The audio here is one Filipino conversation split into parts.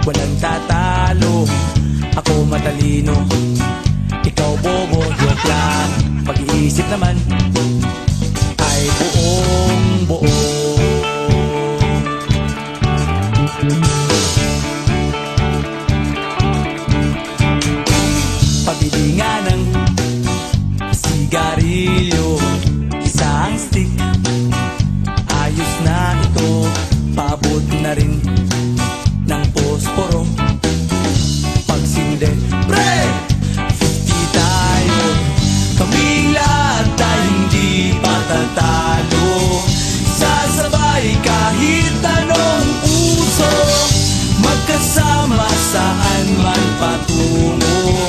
Walang tatalo, ako matalino, ikaw bobo, joke lang. Pag-iisip naman ay buong buo. Pabili nga ng sigarilyo, isang stick, ayos na ito. Paabot na rin ng posporo. Pagsinde, pre! 50 tayo, kaming lahat ay hindi patatalo. Sasabay kahit anong uso, magkasama saan man patungo.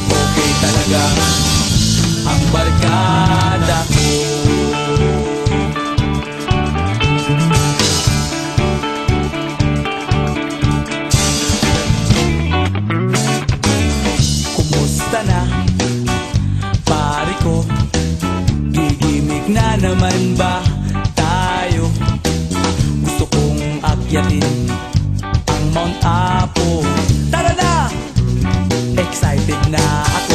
Okay talaga ang barkada ko. Na naman ba tayo? Gusto kong akyatin ang Mount Apo. Tara na! Excited na ako.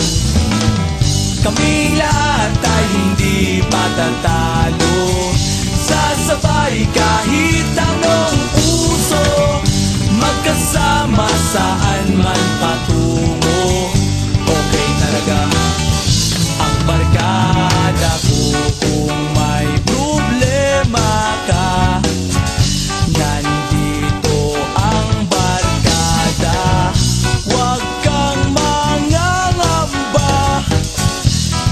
Kaming lahat ay hindi patatalo. Sasabay kahit anong uso, magkasama saan man patungo. Okay talaga ang barkada ko. Kung may problema ka, nandito ang barkada. Huwag kang mangangamba,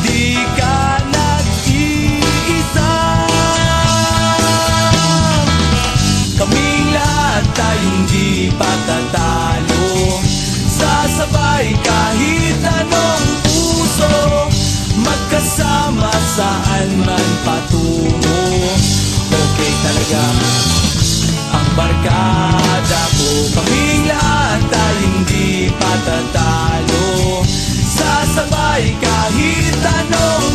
di ka nag-iisa. Kaming lahat ay hindi patatalo. Sasabay kahit anong uso, magkasama saan man patungo. Okay talaga ang barkada ko. Kaming lahat ay hindi patatalo. Sasabay kahit anong